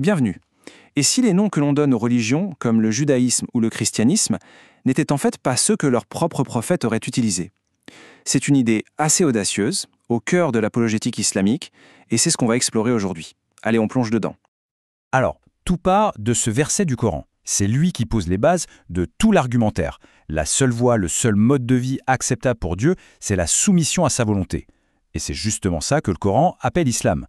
Bienvenue. Et si les noms que l'on donne aux religions, comme le judaïsme ou le christianisme, n'étaient en fait pas ceux que leurs propres prophètes auraient utilisés? C'est une idée assez audacieuse, au cœur de l'apologétique islamique, et c'est ce qu'on va explorer aujourd'hui. Allez, on plonge dedans. Alors, tout part de ce verset du Coran. C'est lui qui pose les bases de tout l'argumentaire. La seule voie, le seul mode de vie acceptable pour Dieu, c'est la soumission à sa volonté. Et c'est justement ça que le Coran appelle l'islam.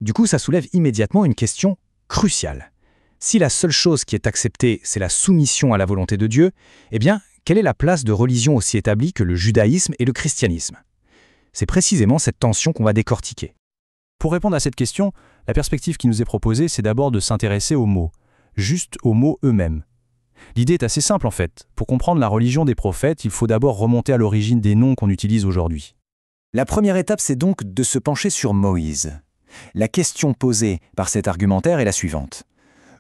Du coup, ça soulève immédiatement une question cruciale. Si la seule chose qui est acceptée, c'est la soumission à la volonté de Dieu, eh bien, quelle est la place de religions aussi établies que le judaïsme et le christianisme? C'est précisément cette tension qu'on va décortiquer. Pour répondre à cette question, la perspective qui nous est proposée, c'est d'abord de s'intéresser aux mots, juste aux mots eux-mêmes. L'idée est assez simple en fait. Pour comprendre la religion des prophètes, il faut d'abord remonter à l'origine des noms qu'on utilise aujourd'hui. La première étape, c'est donc de se pencher sur Moïse. La question posée par cet argumentaire est la suivante.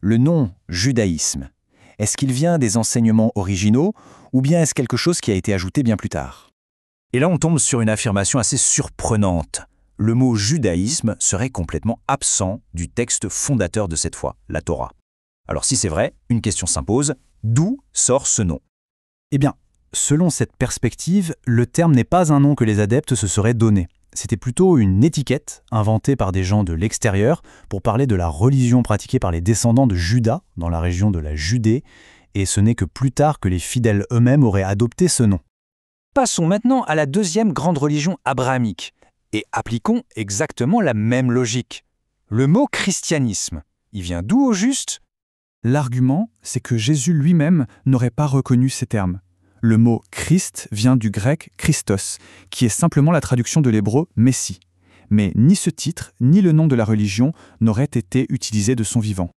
Le nom judaïsme, est-ce qu'il vient des enseignements originaux ou bien est-ce quelque chose qui a été ajouté bien plus tard? Et là, on tombe sur une affirmation assez surprenante. Le mot judaïsme serait complètement absent du texte fondateur de cette foi, la Torah. Alors si c'est vrai, une question s'impose, d'où sort ce nom? Eh bien, selon cette perspective, le terme n'est pas un nom que les adeptes se seraient donné. C'était plutôt une étiquette inventée par des gens de l'extérieur pour parler de la religion pratiquée par les descendants de Juda, dans la région de la Judée, et ce n'est que plus tard que les fidèles eux-mêmes auraient adopté ce nom. Passons maintenant à la deuxième grande religion abrahamique, et appliquons exactement la même logique. Le mot christianisme, il vient d'où au juste? L'argument, c'est que Jésus lui-même n'aurait pas reconnu ces termes. Le mot « Christ » vient du grec « Christos », qui est simplement la traduction de l'hébreu « Messie ». Mais ni ce titre, ni le nom de la religion n'auraient été utilisés de son vivant.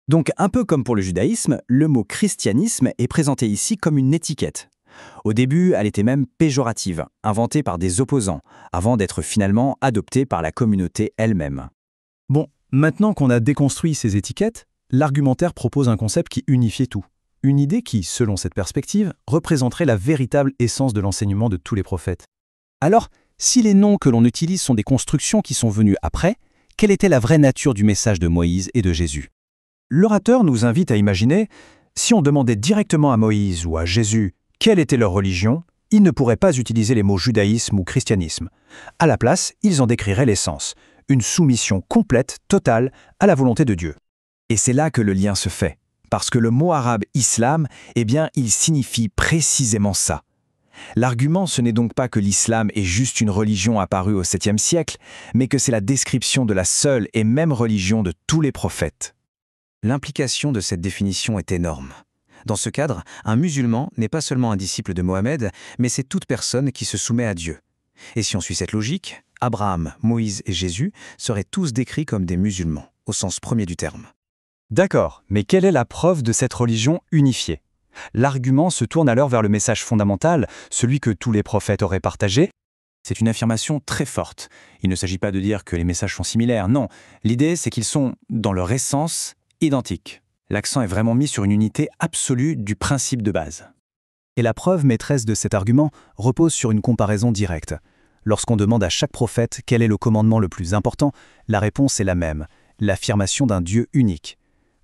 Donc, un peu comme pour le judaïsme, le mot christianisme est présenté ici comme une étiquette. Au début, elle était même péjorative, inventée par des opposants, avant d'être finalement adoptée par la communauté elle-même. Bon, maintenant qu'on a déconstruit ces étiquettes, l'argumentaire propose un concept qui unifiait tout. Une idée qui, selon cette perspective, représenterait la véritable essence de l'enseignement de tous les prophètes. Alors, si les noms que l'on utilise sont des constructions qui sont venues après, quelle était la vraie nature du message de Moïse et de Jésus? L'orateur nous invite à imaginer, si on demandait directement à Moïse ou à Jésus quelle était leur religion, ils ne pourraient pas utiliser les mots judaïsme ou christianisme. À la place, ils en décriraient l'essence, une soumission complète, totale, à la volonté de Dieu. Et c'est là que le lien se fait. Parce que le mot arabe « islam », eh bien, il signifie précisément ça. L'argument, ce n'est donc pas que l'islam est juste une religion apparue au 7e siècle, mais que c'est la description de la seule et même religion de tous les prophètes. L'implication de cette définition est énorme. Dans ce cadre, un musulman n'est pas seulement un disciple de Mohammed, mais c'est toute personne qui se soumet à Dieu. Et si on suit cette logique, Abraham, Moïse et Jésus seraient tous décrits comme des musulmans, au sens premier du terme. D'accord, mais quelle est la preuve de cette religion unifiée? L'argument se tourne alors vers le message fondamental, celui que tous les prophètes auraient partagé. C'est une affirmation très forte. Il ne s'agit pas de dire que les messages sont similaires, non. L'idée, c'est qu'ils sont, dans leur essence, identiques. L'accent est vraiment mis sur une unité absolue du principe de base. Et la preuve maîtresse de cet argument repose sur une comparaison directe. Lorsqu'on demande à chaque prophète quel est le commandement le plus important, la réponse est la même, l'affirmation d'un Dieu unique.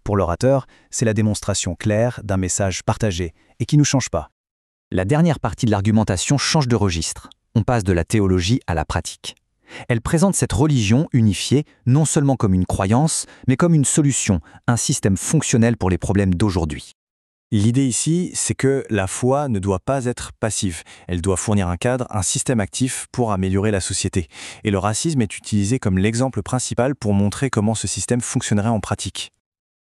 Pour l'orateur, c'est la démonstration claire d'un message partagé et qui ne change pas. La dernière partie de l'argumentation change de registre. On passe de la théologie à la pratique. Elle présente cette religion unifiée non seulement comme une croyance, mais comme une solution, un système fonctionnel pour les problèmes d'aujourd'hui. L'idée ici, c'est que la foi ne doit pas être passive. Elle doit fournir un cadre, un système actif pour améliorer la société. Et le racisme est utilisé comme l'exemple principal pour montrer comment ce système fonctionnerait en pratique.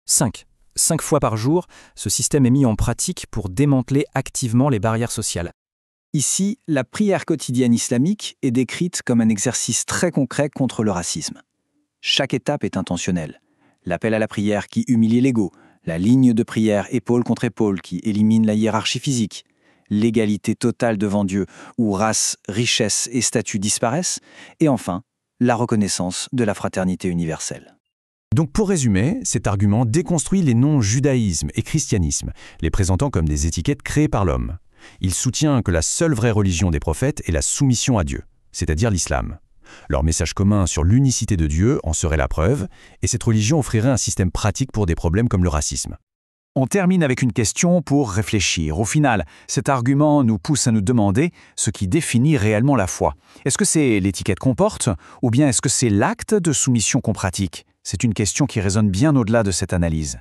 5 fois par jour, ce système est mis en pratique pour démanteler activement les barrières sociales. Ici, la prière quotidienne islamique est décrite comme un exercice très concret contre le racisme. Chaque étape est intentionnelle. L'appel à la prière qui humilie l'ego, la ligne de prière épaule contre épaule qui élimine la hiérarchie physique, l'égalité totale devant Dieu où race, richesse et statut disparaissent, et enfin, la reconnaissance de la fraternité universelle. Donc pour résumer, cet argument déconstruit les noms judaïsme et christianisme, les présentant comme des étiquettes créées par l'homme. Il soutient que la seule vraie religion des prophètes est la soumission à Dieu, c'est-à-dire l'islam. Leur message commun sur l'unicité de Dieu en serait la preuve, et cette religion offrirait un système pratique pour des problèmes comme le racisme. On termine avec une question pour réfléchir. Au final, cet argument nous pousse à nous demander ce qui définit réellement la foi. Est-ce que c'est l'étiquette qu'on porte, ou bien est-ce que c'est l'acte de soumission qu'on pratique? C'est une question qui résonne bien au-delà de cette analyse.